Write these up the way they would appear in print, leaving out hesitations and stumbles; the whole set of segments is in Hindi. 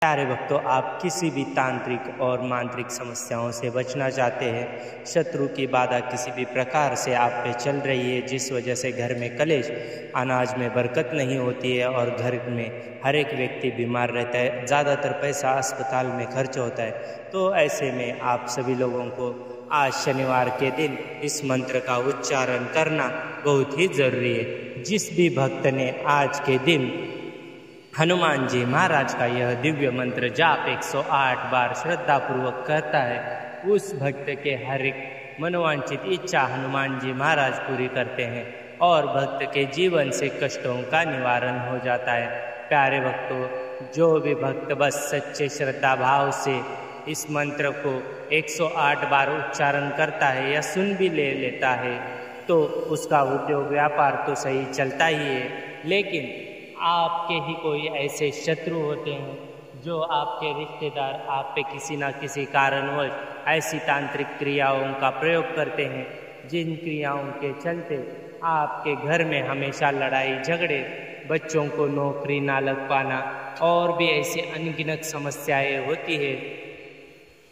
प्यारे भक्तों, आप किसी भी तांत्रिक और मांत्रिक समस्याओं से बचना चाहते हैं, शत्रु की बाधा किसी भी प्रकार से आप पे चल रही है जिस वजह से घर में कलेश, अनाज में बरकत नहीं होती है और घर में हर एक व्यक्ति बीमार रहता है, ज़्यादातर पैसा अस्पताल में खर्च होता है, तो ऐसे में आप सभी लोगों को आज शनिवार के दिन इस मंत्र का उच्चारण करना बहुत ही ज़रूरी है। जिस भी भक्त ने आज के दिन हनुमान जी महाराज का यह दिव्य मंत्र जाप 108 बार श्रद्धापूर्वक करता है, उस भक्त के हर एक मनोवांछित इच्छा हनुमान जी महाराज पूरी करते हैं और भक्त के जीवन से कष्टों का निवारण हो जाता है। प्यारे भक्तों, जो भी भक्त बस सच्चे श्रद्धा भाव से इस मंत्र को 108 बार उच्चारण करता है या सुन भी लेता है तो उसका उद्योग व्यापार तो सही चलता ही है, लेकिन आपके ही कोई ऐसे शत्रु होते हैं जो आपके रिश्तेदार आप पे किसी न किसी कारणवश ऐसी तांत्रिक क्रियाओं का प्रयोग करते हैं जिन क्रियाओं के चलते आपके घर में हमेशा लड़ाई झगड़े, बच्चों को नौकरी ना लग पाना और भी ऐसी अनगिनत समस्याएं होती है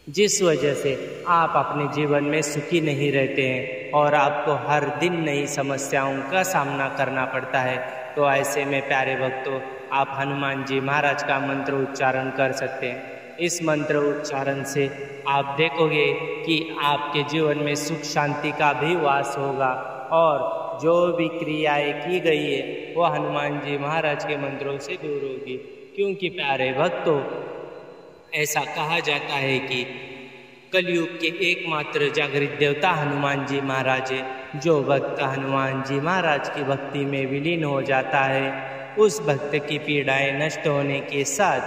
जिस वजह से आप अपने जीवन में सुखी नहीं रहते हैं और आपको हर दिन नई समस्याओं का सामना करना पड़ता है। तो ऐसे में प्यारे भक्तों, आप हनुमान जी महाराज का मंत्र उच्चारण कर सकते हैं। इस मंत्र उच्चारण से आप देखोगे कि आपके जीवन में सुख शांति का भी वास होगा और जो भी क्रियाएं की गई है वो हनुमान जी महाराज के मंत्रों से दूर होगी, क्योंकि प्यारे भक्तों, ऐसा कहा जाता है कि कलयुग के एकमात्र जागृत देवता हनुमान जी महाराज है। जो भक्त हनुमान जी महाराज की भक्ति में विलीन हो जाता है, उस भक्त की पीड़ाएं नष्ट होने के साथ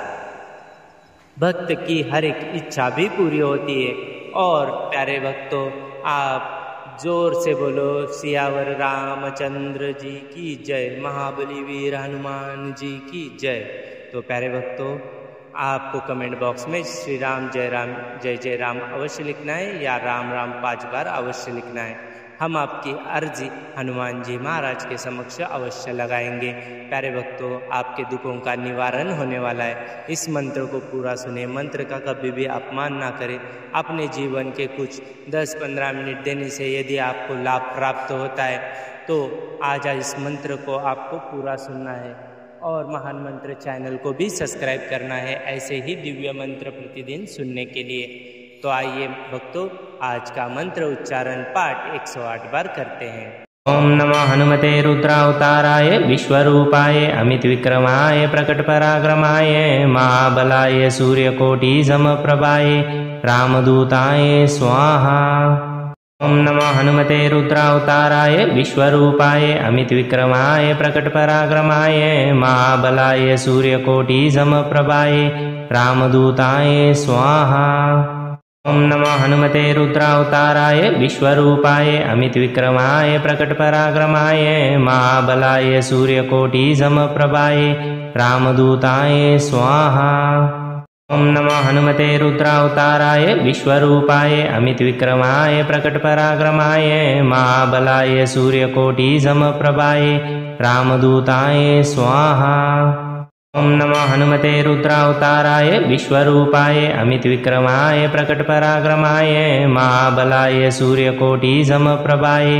भक्त की हर एक इच्छा भी पूरी होती है। और प्यारे भक्तों, आप जोर से बोलो सियावर रामचंद्र जी की जय, महाबली वीर हनुमान जी की जय। तो प्यारे भक्तों, आपको कमेंट बॉक्स में श्री राम जय जय राम अवश्य लिखना है या राम राम 5 बार अवश्य लिखना है। हम आपकी अर्जी हनुमान जी महाराज के समक्ष अवश्य लगाएंगे। प्यारे भक्तों, आपके दुखों का निवारण होने वाला है। इस मंत्र को पूरा सुने, मंत्र का कभी भी अपमान ना करें। अपने जीवन के कुछ 10-15 मिनट देने से यदि आपको लाभ प्राप्त होता है तो आज इस मंत्र को आपको पूरा सुनना है और महान मंत्र चैनल को भी सब्सक्राइब करना है ऐसे ही दिव्य मंत्र प्रतिदिन सुनने के लिए। तो आइए भक्तों, आज का मंत्र उच्चारण पाठ 108 बार करते हैं। ओम नमो हनुमते रुद्रावताराय विश्वरूपाय अमित विक्रमाय प्रकट पराक्रमाय महाबलाय सूर्यकोटि समप्रभाय रामदूताय स्वाहा। ओम नमो हनुमते रुद्रावताराय विश्वरूपाय अमित विक्रमाय प्रकट पराक्रमाय महाबलाय सूर्यकोटि समप्रभाय रामदूताय स्वाहा। ओम नमो हनुमते रुद्रावताराय विश्वरूपाय अमित विक्रमाय प्रकट पराक्रमाय महाबलाय सूर्यकोटि समप्रभाय रामदूताय स्वाहा। ओम नमो हनुमते रुद्रावताराय विश्वरूपाय अमित विक्रमाय प्रकट पराक्रमाय महाबलाय सूर्यकोटि समप्रभाय रामदूताय स्वाहा। ओम नमो हनुमते रुद्रावताराय विश्वरूपाय अमित विक्रमाय प्रकट पराक्रमाय महाबलाय सूर्यकोटि समप्रभाय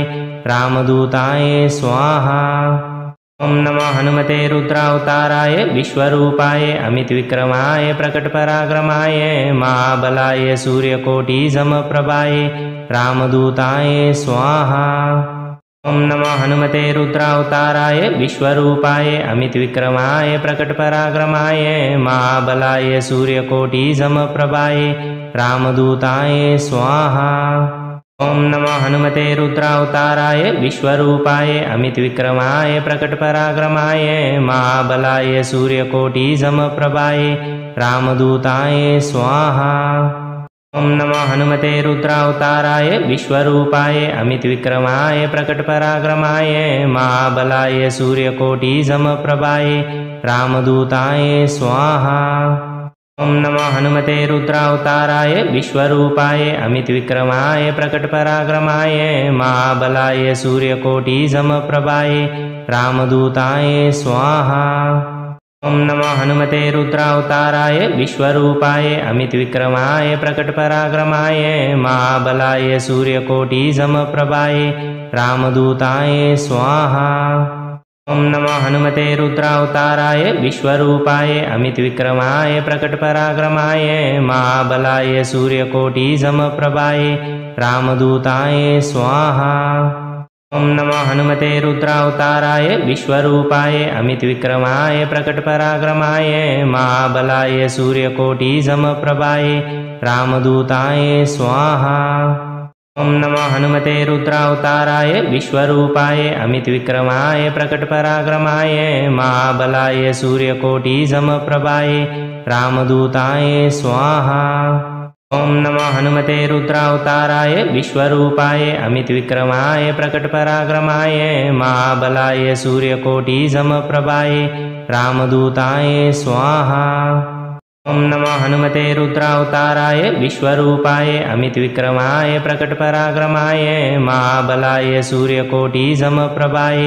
रामदूताय स्वाहा। ओम नमो हनुमते रुद्रावताराय विश्वरूपाय अमित विक्रमाय प्रकट पराक्रमाय महाबलाय सूर्यकोटि समप्रभाय रामदूताय स्वाहा। ओम नमो हनुमते रुद्रावताराय विश्वरूपाय अमित विक्रमाय प्रकट पराक्रमाय महाबलाय सूर्यकोटि समप्रभाय रामदूताय स्वाहा। ओम नमो हनुमते रुद्रावताराय विश्वरूपाय अमित विक्रमाय प्रकट पराक्रमाय महाबलाय सूर्यकोटि समप्रभाय रामदूताय स्वाहा। ओम नमो हनुमते रुद्रावताराय विश्वरूपाय अमित विक्रमाय प्रकट पराक्रमाय महाबलाय सूर्यकोटि समप्रभाय रामदूताय स्वाहा। ओम नमो हनुमते रुद्रावताराय विश्वरूपाय अमित विक्रमाय प्रकट पराक्रमाय महाबलाय सूर्यकोटि समप्रभाय रामदूताय स्वाहा। ओम नमो हनुमते रुद्रावताराय विश्वरूपाय अमितविक्रमाय प्रकटपराक्रमाय महाबलाय सूर्यकोटिसमप्रभाय रामदूताय स्वाहा। ओम नमो हनुमते रुद्रावताराय विश्वरूपाय अमितविक्रमाय प्रकटपराक्रमाय महाबलाय सूर्यकोटिसमप्रभाय रामदूताय स्वाहा। ओम नमो हनुमते रुद्रावताराय विश्वरूपाय अमितविक्रमाय प्रकटपराक्रमाय महाबलाय सूर्यकोटिसमप्रभाय रामदूताय स्वाहा। ओम नमो हनुमते रुद्रावताराय विश्वरूपाय अमितविक्रमाय प्रकटपराक्रमाय महाबलाय सूर्यकोटिसमप्रभाय रामदूताय स्वाहा। ओम नमो हनुमते रुद्रावताराय विश्वरूपाय अमितविक्रमाय प्रकटपराक्रमाय महाबलाय सूर्यकोटिसमप्रभाय रामदूताय स्वाहा। ओम नमो हनुमते रुद्रावताराय विश्वरूपाय अमितविक्रमाय प्रकटपराक्रमाय महाबलाय सूर्यकोटिसमप्रभाय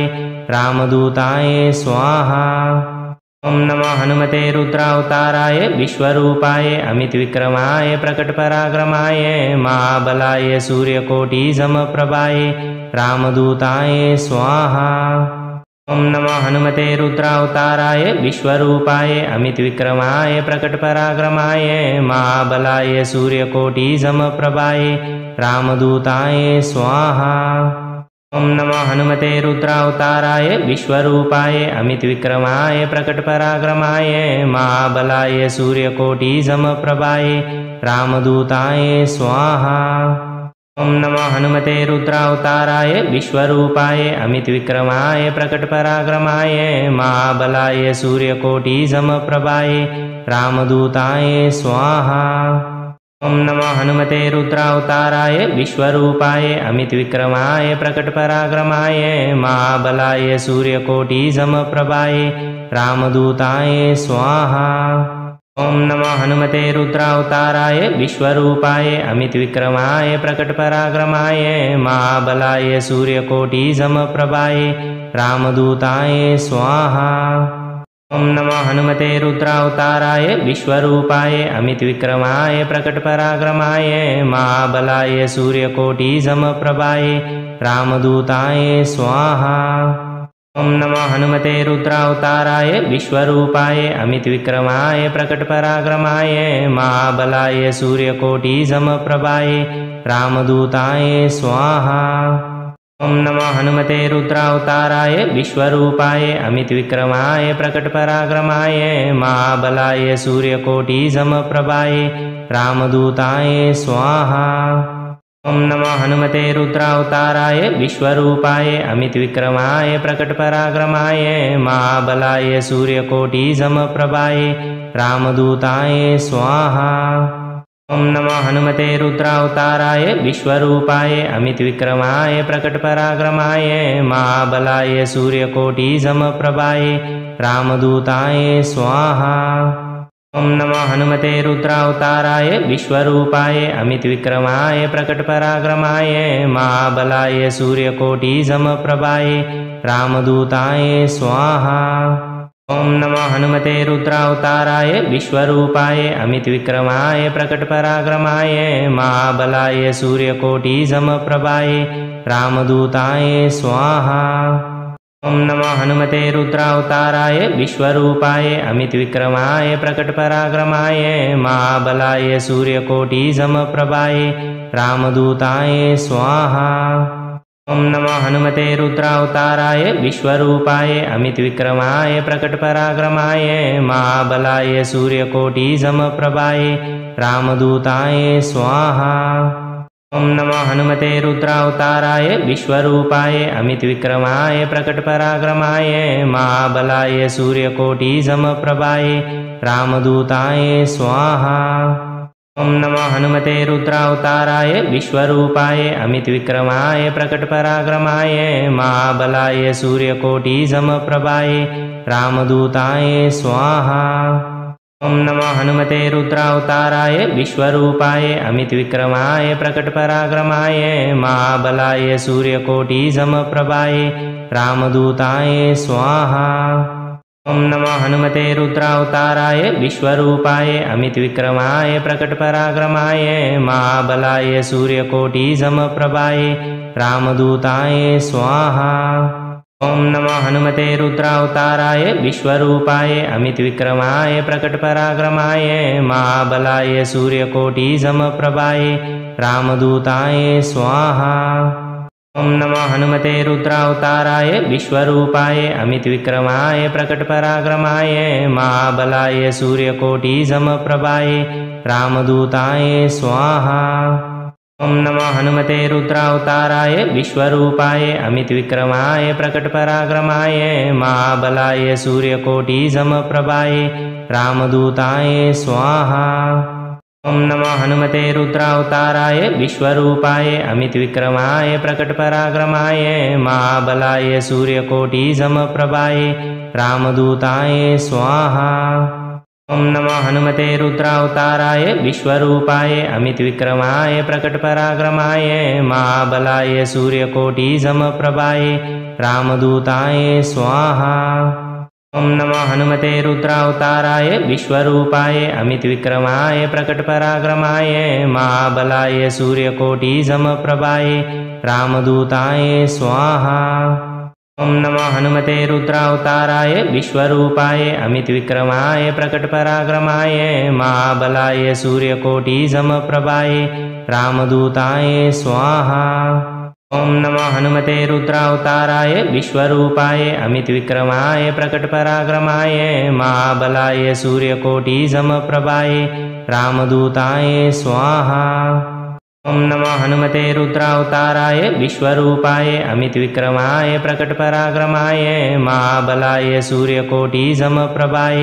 रामदूताय स्वाहा। ओम नमो हनुमते रुद्रावताराय विश्वरूपाय अमितविक्रमाय प्रकटपराक्रमाय महाबलाय सूर्यकोटिसमप्रभाय रामदूताय स्वाहा। ओम नमो हनुमते रुद्रावताराय विश्वरूपाय अमितविक्रमाय प्रकटपराक्रमाय महाबलाय सूर्यकोटिसमप्रभाय रामदूताय स्वाहा। ओम नमो हनुमते रुद्रावताराय विश्वरूपाय अमितविक्रमाय प्रकटपराक्रमाय महाबलाय सूर्यकोटिसमप्रभाय रामदूताय स्वाहा। ओम नमो हनुमते रुद्रावताराय विश्वरूपाय अमितविक्रमाय प्रकटपराक्रमाय महाबलाय सूर्यकोटिसमप्रभाय रामदूताय स्वाहा। ओम नमो हनुमते रुद्रावताराय विश्वरूपाय अमितविक्रमाय प्रकटपराक्रमाय महाबलाय सूर्यकोटिसमप्रभाय रामदूताय स्वाहा। ओम नमो हनुमते रुद्रावताराय विश्वरूपाय अमितविक्रमाय प्रकटपराक्रमाय महाबलाय सूर्यकोटिसमप्रभाय रामदूताय स्वाहा। ओम नमो हनुमते रुद्रावताराय विश्वरूपाय अमितविक्रमाय प्रकटपराक्रमाय महाबलाय सूर्यकोटिसमप्रभाय रामदूताय स्वाहा। ओम नमो हनुमते रुद्रावताराय विश्वरूपाय अमितविक्रमाय प्रकटपराक्रमाय महाबलाय सूर्यकोटिसमप्रभाय रामदूताय स्वाहा। ओम नमो हनुमते रुद्रावताराय विश्वरूपाय अमितविक्रमाय प्रकटपराक्रमाय महाबलाय सूर्यकोटिसमप्रभाय रामदूताय स्वाहा। ओम नमो हनुमते रुद्रावताराय विश्वरूपाय अमितविक्रमाय प्रकटपराक्रमाय महाबलाय सूर्यकोटिसमप्रभाय रामदूताय स्वाहा। ओम नमो हनुमते रुद्रावताराय विश्वरूपाय अमितविक्रमाय प्रकटपराक्रमाय महाबलाय सूर्यकोटिसमप्रभाय रामदूताय स्वाहा। ओम नमो हनुमते रुद्रावताराय विश्वरूपाय अमितविक्रमाय प्रकटपराक्रमाय महाबलाय सूर्यकोटिसमप्रभाय रामदूताय स्वाहा। ओम नमो हनुमते रुद्रावताराय विश्वरूपाय अमितविक्रमाय प्रकटपराक्रमाय महाबलाय सूर्यकोटिसमप्रभाय रामदूताय स्वाहा। ओम नमो हनुमते रुद्रावताराय विश्वरूपाय अमितविक्रमाय प्रकटपराक्रमाय महाबलाय सूर्यकोटिसमप्रभाय रामदूताय स्वाहा। ओम नमो हनुमते रुद्रावताराय विश्वरूपाय अमितविक्रमाय प्रकटपराक्रमाय महाबलाय सूर्यकोटिसमप्रभाय रामदूताय स्वाहा। ओम नमो हनुमते रुद्रावताराय विश्वरूपाय अमितविक्रमाय प्रकटपराक्रमाय महाबलाय सूर्यकोटिसमप्रभाय रामदूताय स्वाहा। ओम नमो हनुमते रुद्रावताराय विश्वरूपाय अमितविक्रमाय प्रकटपराक्रमाय महाबलाय सूर्यकोटिसमप्रभाय रामदूताय स्वाहा। ओम नमो हनुमते रुद्रावताराय विश्वरूपाय अमितविक्रमाय प्रकटपराक्रमाय महाबलाय सूर्यकोटिसमप्रभाय रामदूताय स्वाहा। ओम नमो हनुमते रुद्रावताराय विश्वरूपाय अमितविक्रमाय प्रकटपराक्रमाय महाबलाय सूर्यकोटि समप्रभाय रामदूताय स्वाहा। ओम नमो हनुमते रुद्रावताराय विश्वरूपाय अमितविक्रमाय प्रकटपराक्रमाय महाबलाय सूर्यकोटि समप्रभाय रामदूताय स्वाहा। ओम नमो हनुमते रुद्रावताराय विश्वरूपाय अमितविक्रमाय प्रकटपराक्रमाय महाबलाय सूर्यकोटि समप्रभाय रामदूताय स्वाहा। ओम नमो हनुमते रुद्रावताराय विश्वरूपाय अमितविक्रमाय प्रकटपराक्रमाय महाबलाय सूर्यकोटि समप्रभाय रामदूताय स्वाहा। ओम नमो हनुमते रुद्रावताराय विश्वरूपाय अमितविक्रमाय प्रकटपराक्रमाय महाबलाय सूर्यकोटि समप्रभाय रामदूताय स्वाहा। ओम नमो हनुमते रुद्रावताराय विश्वरूपाय अमितविक्रमाय प्रकटपराक्रमाय महाबलाय सूर्यकोटि समप्रभाय रामदूताय स्वाहा। ओम नमो हनुमते रुद्रावताराय विश्वरूपाय अमितविक्रमाय प्रकटपराक्रमाय महाबलाय सूर्यकोटि समप्रभाय रामदूताय स्वाहा। ओम नमो हनुमते रुद्रावताराय विश्वरूपाय अमितविक्रमाय प्रकटपराक्रमाय महाबलाय सूर्यकोटि समप्रभाय रामदूताय स्वाहा। ओम नमो हनुमते रुद्रावताराय विश्वरूपाय अमितविक्रमाय प्रकटपराक्रमाय महाबलाय सूर्यकोटि समप्रभाय रामदूताय स्वाहा। ओम नमो हनुमते रुद्रावताराय विश्वरूपाय अमितविक्रमाय प्रकटपराक्रमाय महाबलाय सूर्यकोटि समप्रभाय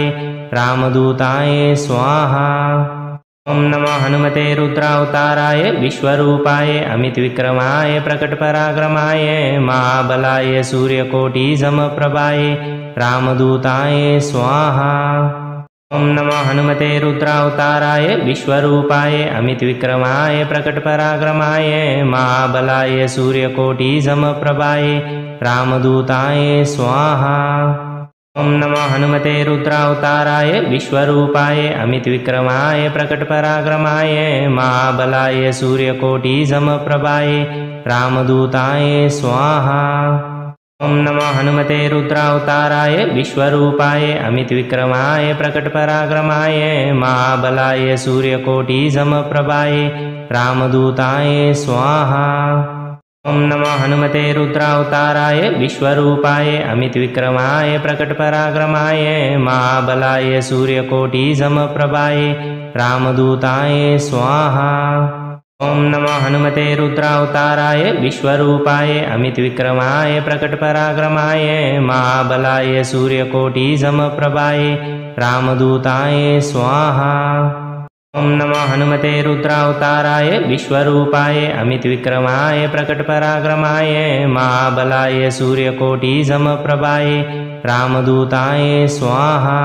रामदूताय स्वाहा। ओम नमो हनुमते रुद्रावताराय विश्वरूपाय अमितविक्रमाय प्रकटपराक्रमाय महाबलाय सूर्यकोटि समप्रभाय रामदूताय स्वाहा। ओम नमो हनुमते रुद्रावताराय विश्वरूपाय अमितविक्रमाय प्रकटपराक्रमाय महाबलाय सूर्यकोटि समप्रभाय रामदूताय स्वाहा। ओम नमो हनुमते रुद्रावताराय विश्वरूपाय अमितविक्रमाय प्रकटपराक्रमाय महाबलाय सूर्यकोटि समप्रभाय रामदूताय स्वाहा। ओम नमो हनुमते रुद्रावताराय विश्वरूपाय अमितविक्रमाय प्रकटपराक्रमाय महाबलाय सूर्यकोटि समप्रभाय रामदूताय स्वाहा। ओम नमो हनुमते रुद्रावताराय विश्वरूपाय अमितविक्रमाय प्रकटपराक्रमाय महाबलाय सूर्यकोटि समप्रभाय रामदूताय स्वाहा। ओम नमो हनुमते रुद्रावताराय विश्वरूपाय अमितविक्रमाय प्रकटपराक्रमाय महाबलाय सूर्यकोटि समप्रभाय रामदूताय स्वाहा। ओम नमो हनुमते रुद्रावताराय विश्वरूपाय अमितविक्रमाय प्रकटपराक्रमाय महाबलाय सूर्यकोटि समप्रभाय रामदूताय स्वाहा।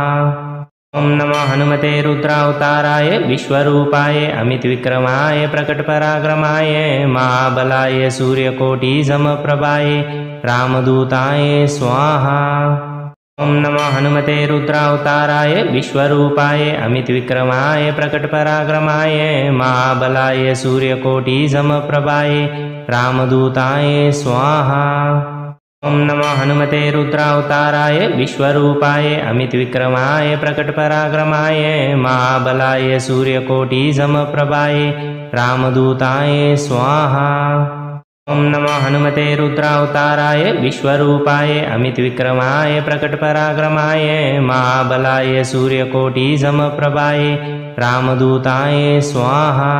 ओम नमो हनुमते रुद्रावताराय विश्वरूपाय अमितविक्रमाय प्रकटपराक्रमाय महाबलाय सूर्यकोटि समप्रभाय रामदूताय स्वाहा। ओम नमो हनुमते रुद्रावताराय विश्वरूपाय अमितविक्रमाय प्रकटपराक्रमाय महाबलाय सूर्यकोटि समप्रभाय रामदूताय स्वाहा। ओम नमो हनुमते रुद्रावताराय विश्वरूपाय अमितविक्रमाय प्रकटपराक्रमाय महाबलाय सूर्यकोटि समप्रभाय रामदूताय स्वाहा। ओम नमो हनुमते रुद्रावताराय विश्वरूपाय अमितविक्रमाय प्रकटपराक्रमाय महाबलाय सूर्यकोटि समप्रभाय रामदूताय स्वाहा।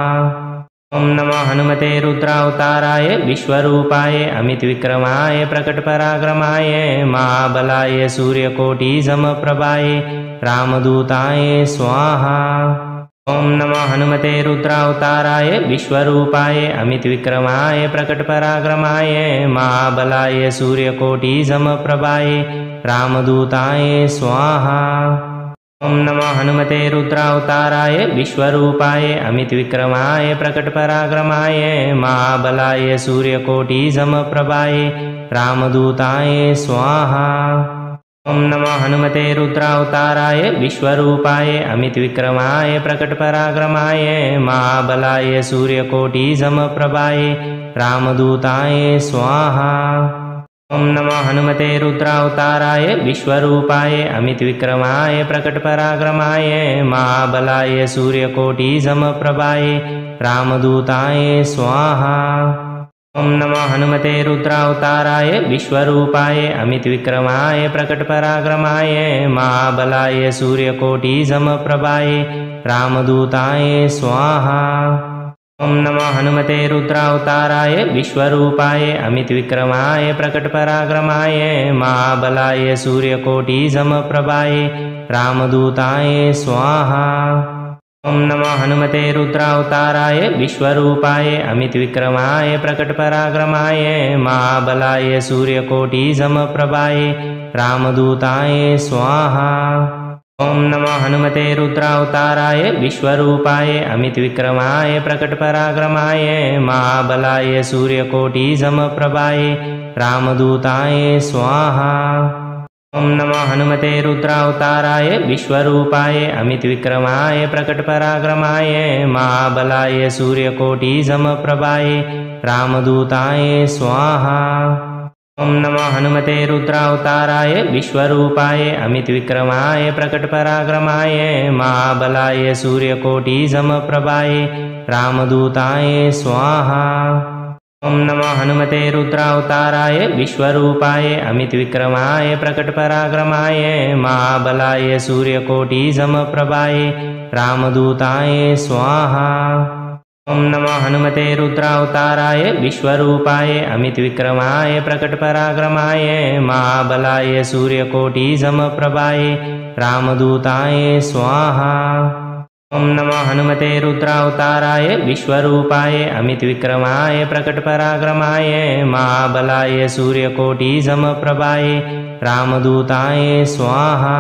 ओम नमो हनुमते रुद्रावताराय विश्वरूपाय अमितविक्रमाय प्रकटपराक्रमाय महाबलाय सूर्यकोटि समप्रभाय रामदूताय स्वाहा। ओम नमो हनुमते रुद्रावताराय विश्वरूपाय अमितविक्रमाय प्रकटपराक्रमाय महाबलाय सूर्यकोटि समप्रभाय रामदूताय स्वाहा। ओम नमो हनुमते रुद्रावताराय विश्वरूपाय अमितविक्रमाय प्रकटपराक्रमाय महाबलाय सूर्यकोटि समप्रभाय रामदूताय स्वाहा। ओम नमो हनुमते रुद्रावताराय विश्वरूपाय अमितविक्रमाय प्रकटपराक्रमाय महाबलाय सूर्यकोटि समप्रभाय रामदूताय स्वाहा। ओम नमो हनुमते रुद्रावताराय विश्वरूपाय अमितविक्रमाय प्रकटपराक्रमाय महाबलाय सूर्यकोटि समप्रभाय रामदूताय स्वाहा। ओम नमो हनुमते रुद्रावताराय विश्वरूपाय अमितविक्रमाय प्रकटपराक्रमाय महाबलाय सूर्यकोटि समप्रभाय रामदूताय स्वाहा। ओम नमो हनुमते रुद्रावताराय विश्वरूपाय अमितविक्रमाय प्रकटपराक्रमाय महाबलाय सूर्यकोटि समप्रभाय रामदूताय स्वाहा। ओम नमो हनुमते रुद्रावताराय विश्वरूपाय अमितविक्रमाय प्रकटपराक्रमाय महाबलाय सूर्यकोटि समप्रभाय रामदूताय स्वाहा। ओम नमो हनुमते रुद्रावताराय विश्वरूपाय अमितविक्रमाय प्रकटपराक्रमाय महाबलाय सूर्यकोटि समप्रभाय रामदूताय स्वाहा। ओम नमो हनुमते रुद्रावताराय विश्वरूपाय अमितविक्रमाय प्रकटपराक्रमाय महाबलाय सूर्यकोटि समप्रभाय रामदूताय स्वाहा। ओम नमो हनुमते रुद्रावताराय विश्वरूपाय अमितविक्रमाय प्रकटपराक्रमाय महाबलाय सूर्यकोटि समप्रभाय रामदूताय स्वाहा। ओम नमो हनुमते रुद्रावताराय विश्वरूपाय अमितविक्रमाय प्रकटपराक्रमाय महाबलाय सूर्यकोटि समप्रभाय रामदूताय स्वाहा। ओम नमो हनुमते रुद्रावताराय विश्वरूपाय अमितविक्रमाय प्रकटपराक्रमाय महाबलाय सूर्यकोटि समप्रभाय रामदूताय स्वाहा। ओम नमो हनुमते रुद्रावताराय विश्वरूपाय अमितविक्रमाय प्रकटपराक्रमाय महाबलाय सूर्यकोटि समप्रभाय रामदूताय स्वाहा।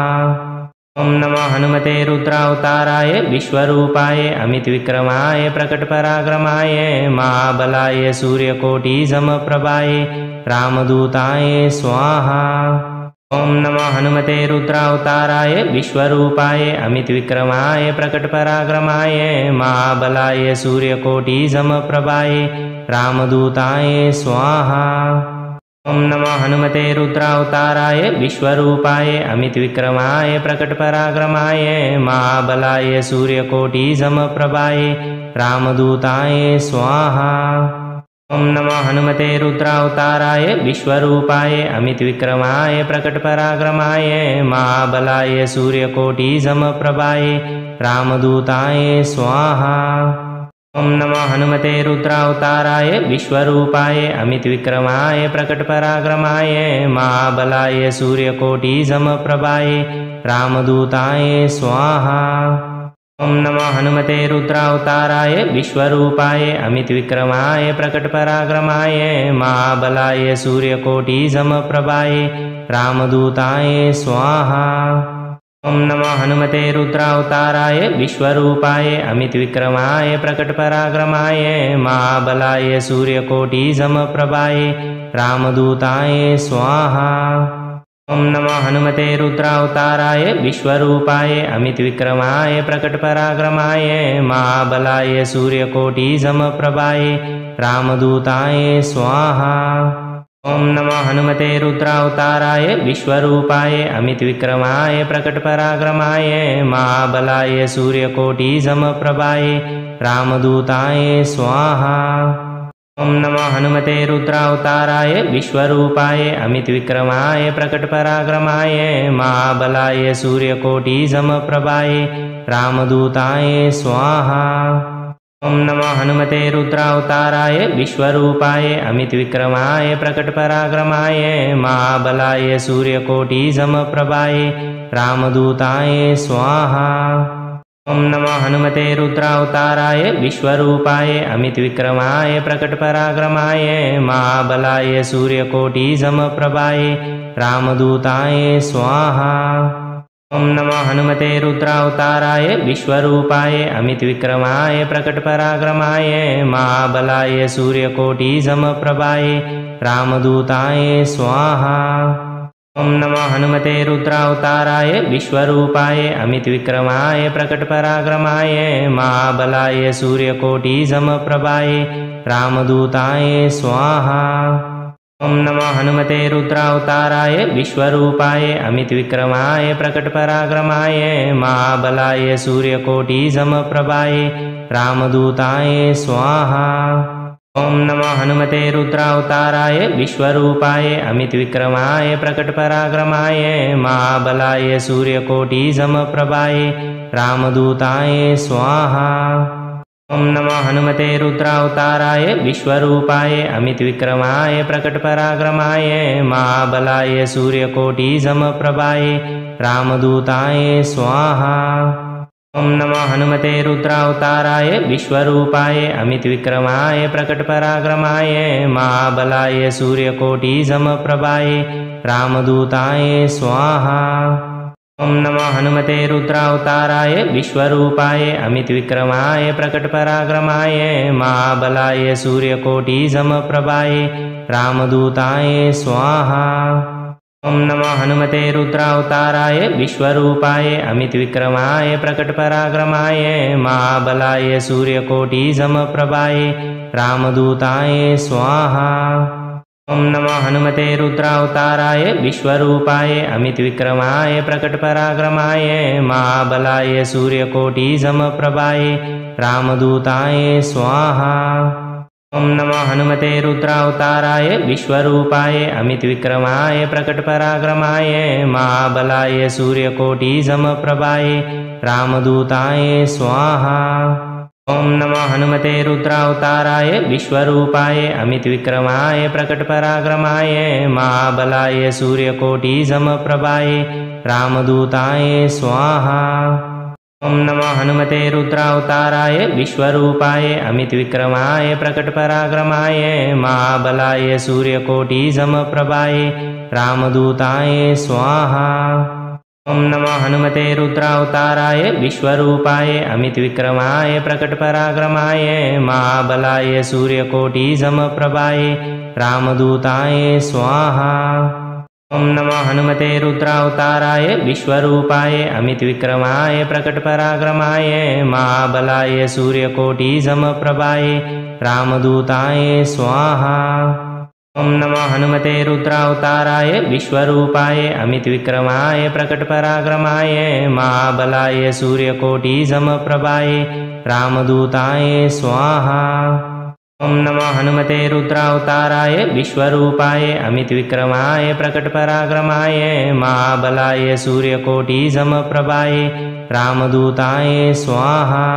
ओम नमो हनुमते रुद्रावताराय विश्वरूपाय अमितविक्रमाय प्रकटपराक्रमाय महाबलाय सूर्यकोटि समप्रभाय रामदूताय स्वाहा। ओम नमो हनुमते रुद्रावताराय विश्वरूपाय अमितविक्रमाय प्रकटपराक्रमाय महाबलाय सूर्यकोटि समप्रभाय रामदूताय स्वाहा। ओम नमो हनुमते रुद्रावताराय विश्वरूपाय अमितविक्रमाय प्रकटपराक्रमाय महाबलाय सूर्यकोटि समप्रभाय रामदूताय स्वाहा। ओम नमो हनुमते रुद्रावताराय विश्वरूपाय अमितविक्रमाय प्रकटपराक्रमाय महाबलाय सूर्यकोटि समप्रभाय रामदूताय स्वाहा। ओम नमो हनुमते रुद्रावताराय विश्वरूपाय अमितविक्रमाय प्रकटपराक्रमाय महाबलाय सूर्यकोटि समप्रभाय रामदूताय स्वाहा। ओम नमो हनुमते रुद्रावताराय विश्वरूपाय अमितविक्रमाय प्रकटपराक्रमाय महाबलाय सूर्यकोटि समप्रभाय रामदूताय स्वाहा। ओम नमो हनुमते रुद्रावताराय विश्वरूपाय अमितविक्रमाय प्रकटपराक्रमाय महाबलाय सूर्यकोटि समप्रभाय रामदूताय स्वाहा। ओम नमो हनुमते रुद्रावताराय विश्वरूपाय अमितविक्रमाय प्रकटपराक्रमाय महाबलाय सूर्यकोटि समप्रभाय रामदूताय स्वाहा। ओम नमो हनुमते रुद्रावताराय विश्वरूपाय अमितविक्रमाय प्रकटपराक्रमाय महाबलाय सूर्यकोटि समप्रभाय रामदूताय स्वाहा। ओम नमो हनुमते रुद्रावताराय विश्वरूपाय अमितविक्रमाय प्रकटपराक्रमाय महाबलाय सूर्यकोटि समप्रभाय रामदूताय स्वाहा। ओम नमो हनुमते रुद्रावताराय विश्वरूपाय अमितविक्रमाय प्रकटपराक्रमाय महाबलाय सूर्यकोटि समप्रभाय रामदूताय स्वाहा। ओम नमो हनुमते रुद्रावताराय विश्वरूपाय अमितविक्रमाय प्रकटपराक्रमाय महाबलाय सूर्यकोटि समप्रभाय रामदूताय स्वाहा। ओम नमो हनुमते रुद्रावताराय विश्वरूपाय अमितविक्रमाय प्रकटपराक्रमाय महाबलाय सूर्यकोटि समप्रभाय रामदूताय स्वाहा। ओम नमो हनुमते रुद्रावताराय विश्वरूपाय अमितविक्रमाय प्रकटपराक्रमाय महाबलाय सूर्यकोटिसमप्रभाय रामदूताय स्वाहा। ओम नमो हनुमते रुद्रावताराय विश्वरूपाय अमितविक्रमाय प्रकटपराक्रमाय महाबलाय सूर्यकोटिसमप्रभाय रामदूताय स्वाहा। ओम नमो हनुमते रुद्रावताराय विश्वरूपाय अमितविक्रमाय प्रकटपराक्रमाय महाबलाय सूर्यकोटिसमप्रभाय रामदूताय स्वाहा। ओम नमो हनुमते रुद्रावताराय विश्वरूपाय अमितविक्रमाय प्रकटपराक्रमाय महाबलाय सूर्यकोटिसमप्रभाय रामदूताय स्वाहा। ओम नमो हनुमते रुद्रावताराय विश्वरूपाय अमितविक्रमाय प्रकटपराक्रमाय महाबलाय सूर्यकोटिसमप्रभाय रामदूताय स्वाहा। ओम नमो हनुमते रुद्रावताराय विश्वरूपाय अमितविक्रमाय प्रकटपराक्रमाय महाबलाय सूर्यकोटिसमप्रभाय रामदूताय स्वाहा। ओम नमो हनुमते रुद्रावताराय विश्वरूपाय अमितविक्रमाय प्रकटपराक्रमाय महाबलाय सूर्यकोटिसमप्रभाय रामदूताय स्वाहा। ओम नमो हनुमते रुद्रावताराय विश्वरूपाय अमितविक्रमाय प्रकटपराक्रमाय महाबलाय सूर्यकोटिसमप्रभाय रामदूताय स्वाहा। ओम नमो हनुमते रुद्रावताराय विश्वरूपाय अमितविक्रमाय प्रकटपराक्रमाय महाबलाय सूर्यकोटिसमप्रभाय रामदूताय स्वाहा। ओम नमो हनुमते रुद्रावताराय विश्वरूपाय अमितविक्रमाय प्रकटपराक्रमाय महाबलाय सूर्यकोटिसमप्रभाय रामदूताय स्वाहा। ओम नमो हनुमते रुद्रावताराय विश्वरूपाय अमितविक्रमाय प्रकटपराक्रमाय महाबलाय सूर्यकोटिसमप्रभाय रामदूताय स्वाहा। ओम नमो हनुमते रुद्रावताराय विश्वरूपाय अमितविक्रमाय प्रकटपराक्रमाय महाबलाय सूर्यकोटिसमप्रभाय रामदूताय स्वाहा। ओम नमो हनुमते रुद्रावताराय विश्वरूपाय अमितविक्रमाय प्रकटपराक्रमाय महाबलाय सूर्यकोटिसमप्रभाय रामदूताय स्वाहा। ओम नमो हनुमते रुद्रावताराय विश्वरूपाय अमितविक्रमाय प्रकटपराक्रमाय महाबलाय सूर्यकोटिसमप्रभाय रामदूताय स्वाहा। ओम नमो हनुमते रुद्रावताराय विश्वरूपाय अमितविक्रमाय प्रकटपराक्रमाय महाबलाय सूर्यकोटिसमप्रभाय रामदूताय स्वाहा।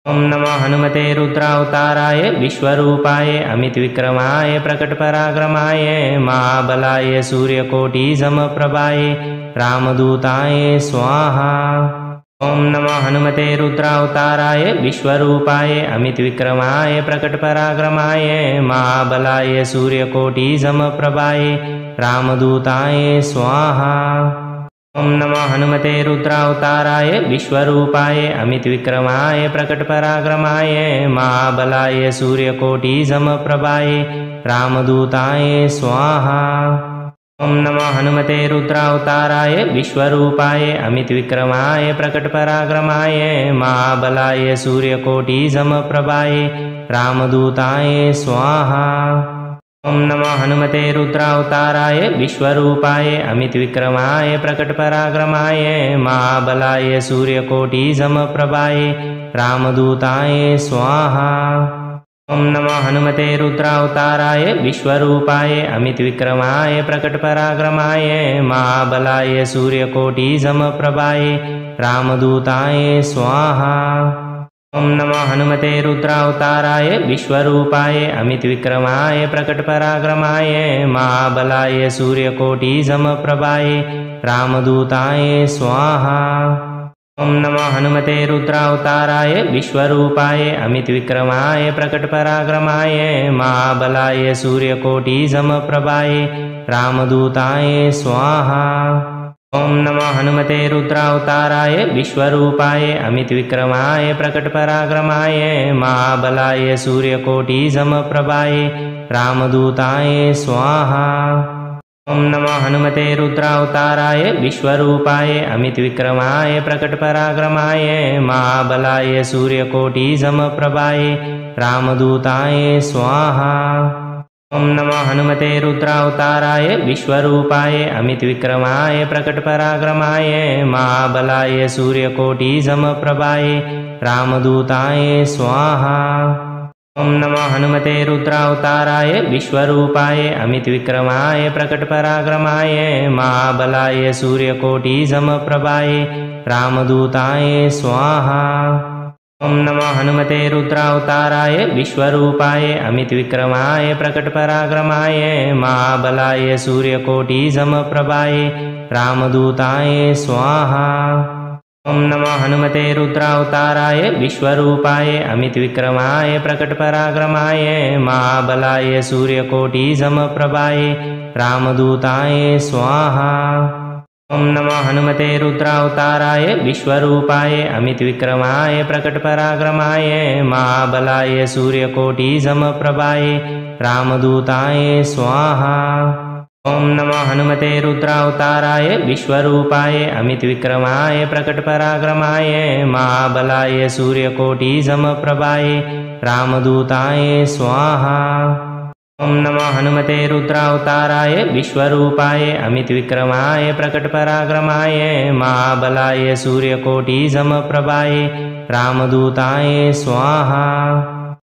ओम नमो हनुमते रुद्रावताराय विश्वरूपाय अमितविक्रमाय प्रकटपराक्रमाय महाबलाय सूर्यकोटिसमप्रभाय रामदूताय स्वाहा। ओम नमो हनुमते रुद्रावताराय विश्वरूपाय अमितविक्रमाय प्रकटपराक्रमाय महाबलाय सूर्यकोटिसमप्रभाय रामदूताय स्वाहा। ओम नमो हनुमते रुद्रावताराय विश्वरूपाय अमितविक्रमाय प्रकटपराक्रमाय महाबलाय सूर्यकोटिसमप्रभाय रामदूताय स्वाहा। ओम नमो हनुमते रुद्रावताराय विश्वरूपाय अमितविक्रमाय प्रकटपराक्रमाय महाबलाय सूर्यकोटिसमप्रभाय रामदूताय स्वाहा। ओम नमो हनुमते रुद्रावताराय विश्वरूपाय अमितविक्रमाय प्रकटपराक्रमाय महाबलाय सूर्यकोटिसमप्रभाय रामदूताय स्वाहा। ओम नमो हनुमते रुद्रावताराय विश्वरूपाय अमितविक्रमाय प्रकटपराक्रमाय महाबलाय सूर्यकोटिसमप्रभाय रामदूताय स्वाहा। ओम नमो हनुमते रुद्रावताराय विश्वरूपाय अमितविक्रमाय प्रकटपराक्रमाय महाबलाय सूर्यकोटिसमप्रभाय रामदूताय स्वाहा। ओम नमो हनुमते रुद्रावताराय विश्वरूपाय अमितविक्रमाय प्रकटपराक्रमाय महाबलाय सूर्यकोटिसमप्रभाय रामदूताय स्वाहा। ओम नमो हनुमते रुद्रावताराय विश्वरूपाय अमितविक्रमाय प्रकटपराक्रमाय महाबलाय सूर्यकोटिसमप्रभाय रामदूताय स्वाहा। ओम नमो हनुमते रुद्रावताराय विश्वरूपाय अमितविक्रमाय प्रकटपराक्रमाय महाबलाय सूर्यकोटिसमप्रभाय रामदूताय स्वाहा। ओम नमो हनुमते रुद्रावताराय विश्वरूपाय अमितविक्रमाय प्रकटपराक्रमाय महाबलाय सूर्यकोटिसमप्रभाय रामदूताय स्वाहा। ओम नमो हनुमते रुद्रावताराय विश्वरूपाय अमितविक्रमाय प्रकटपराक्रमाय महाबलाय सूर्यकोटिसमप्रभाय रामदूताय स्वाहा। ओम नमो हनुमते रुद्रावताराय विश्वरूपाय अमितविक्रमाय प्रकटपराक्रमाय महाबलाय सूर्यकोटिसमप्रभाय रामदूताय स्वाहा। ओम नमो हनुमते रुद्रावताराय विश्वरूपाय अमितविक्रमाय प्रकटपराक्रमाय महाबलाय सूर्यकोटिसमप्रभाय रामदूताय स्वाहा। ओम नमो हनुमते रुद्रावताराय विश्वरूपाय अमितविक्रमाय प्रकटपराक्रमाय महाबलाय सूर्यकोटिसमप्रभाय रामदूताय स्वाहा। ओम नमो हनुमते रुद्रावताराय विश्वरूपाय अमितविक्रमाय प्रकटपराक्रमाय महाबलाय सूर्यकोटिसमप्रभाय रामदूताय स्वाहा। ओम नमो हनुमते रुद्रावताराय विश्वरूपाय अमितविक्रमाय प्रकटपराक्रमाय महाबलाय सूर्यकोटिसमप्रभाय रामदूताय स्वाहा।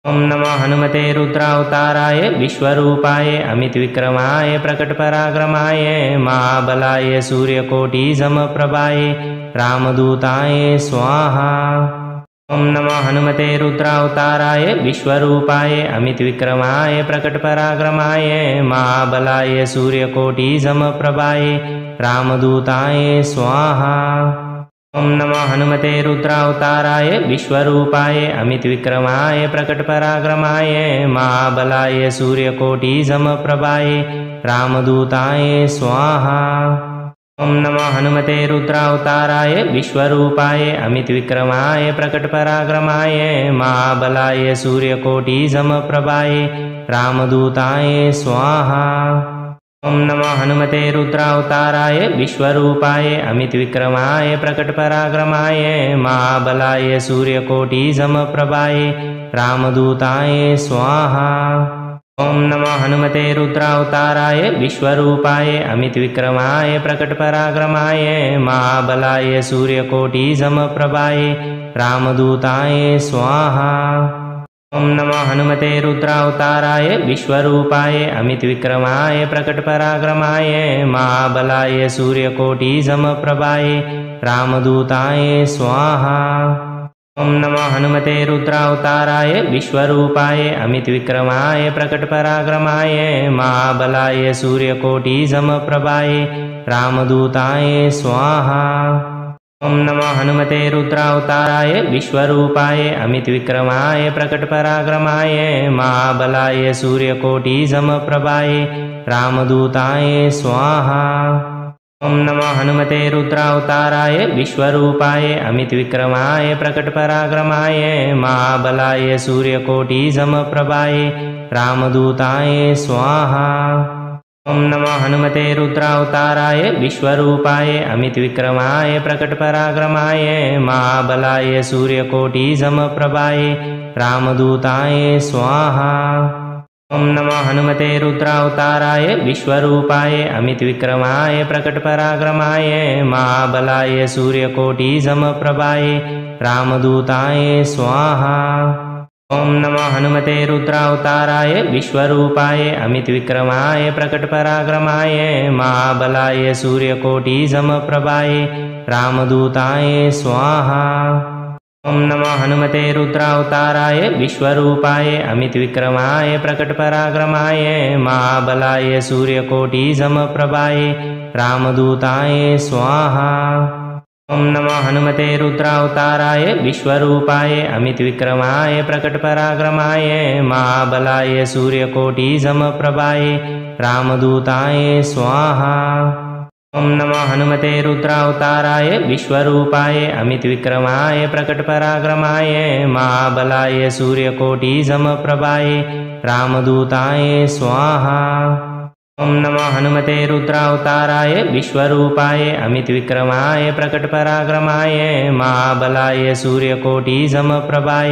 ओम नमो हनुमते रुद्रावताराय विश्वरूपाय अमितविक्रमाय प्रकटपराक्रमाय महाबलाय सूर्यकोटिसमप्रभाय रामदूताय स्वाहा। ओम नमो हनुमते रुद्रावताराय विश्वरूपाय अमितविक्रमाय प्रकटपराक्रमाय महाबलाय सूर्यकोटिसमप्रभाय रामदूताय स्वाहा। ओम नमो हनुमते रुद्रावताराय विश्वरूपाय अमितविक्रमाय प्रकटपराक्रमाय महाबलाय सूर्यकोटिसमप्रभाय रामदूताय स्वाहा। ओम नमो हनुमते रुद्रावताराय विश्वरूपाय अमितविक्रमाय प्रकटपराक्रमाय महाबलाय सूर्यकोटिसमप्रभाय रामदूताय स्वाहा। ओम नमो हनुमते रुद्रावताराय विश्वरूपाय अमितविक्रमाय प्रकटपराक्रमाय महाबलाय सूर्यकोटिसमप्रभाय रामदूताय स्वाहा। ओम नमो हनुमते रुद्रावताराय विश्वरूपाय अमितविक्रमाय प्रकटपराक्रमाय महाबलाय सूर्यकोटिसमप्रभाय रामदूताय स्वाहा। ओम नमो हनुमते रुद्रावताराय विश्वरूपाय अमितविक्रमाय प्रकटपराक्रमाय महाबलाय सूर्यकोटिसमप्रभाय रामदूताय स्वाहा। ओम नमो हनुमते रुद्रावताराय विश्वरूपाय अमितविक्रमाय प्रकटपराक्रमाय महाबलाय सूर्यकोटिसमप्रभाय रामदूताय स्वाहा। ओम नमो हनुमते रुद्रावताराय विश्वरूपाय अमितविक्रमाय प्रकटपराक्रमाय महाबलाय सूर्यकोटिसमप्रभाय रामदूताय स्वाहा। ओम नमो हनुमते रुद्रावताराय विश्वरूपाय अमितविक्रमाय प्रकटपराक्रमाय महाबलाय सूर्यकोटिसमप्रभाय रामदूताय स्वाहा। ओम नमो हनुमते रुद्रावताराय विश्वरूपाय अमितविक्रमाय प्रकटपराक्रमाय महाबलाय सूर्यकोटिसमप्रभाय रामदूताय स्वाहा। ओम नमो हनुमते रुद्रावताराय विश्वरूपाय अमितविक्रमाय प्रकटपराक्रमाय महाबलाय सूर्यकोटिसमप्रभाय रामदूताय स्वाहा। ओम नमो हनुमते रुद्रावताराय विश्वरूपाय अमितविक्रमाय प्रकटपराक्रमाय महाबलाय सूर्यकोटिसमप्रभाय रामदूताय स्वाहा। ओम नमो हनुमते रुद्रावताराय विश्वरूपाय अमितविक्रमाय प्रकटपराक्रमाय महाबलाय सूर्यकोटिसमप्रभाय रामदूताय स्वाहा। ओम नमो हनुमते रुद्रावताराय विश्वरूपाय अमितविक्रमाय प्रकटपराक्रमाय महाबलाय सूर्यकोटिसमप्रभाय रामदूताय स्वाहा। ओम नमो हनुमते रुद्रावताराय विश्वरूपाय अमितविक्रमाय प्रकटपराक्रमाय महाबलाय सूर्यकोटिसमप्रभाय रामदूताय स्वाहा। ओम नमो हनुमते रुद्रावताराय विश्वरूपाय अमितविक्रमाय प्रकटपराक्रमाय महाबलाय सूर्यकोटिसमप्रभाय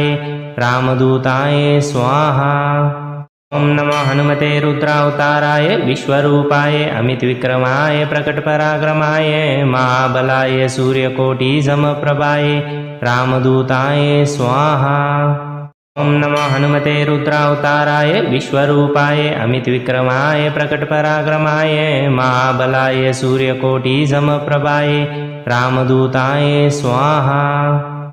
रामदूताय स्वाहा। ओम नमो हनुमते रुद्रावताराय विश्वरूपाय अमितविक्रमाय प्रकटपराक्रमाय महाबलाय सूर्यकोटिसमप्रभाय रामदूताय स्वाहा। ओम नमो हनुमते रुद्रावताराय विश्वरूपाय अमितविक्रमाय प्रकटपराक्रमाय महाबलाय सूर्यकोटिसमप्रभाय रामदूताय स्वाहा।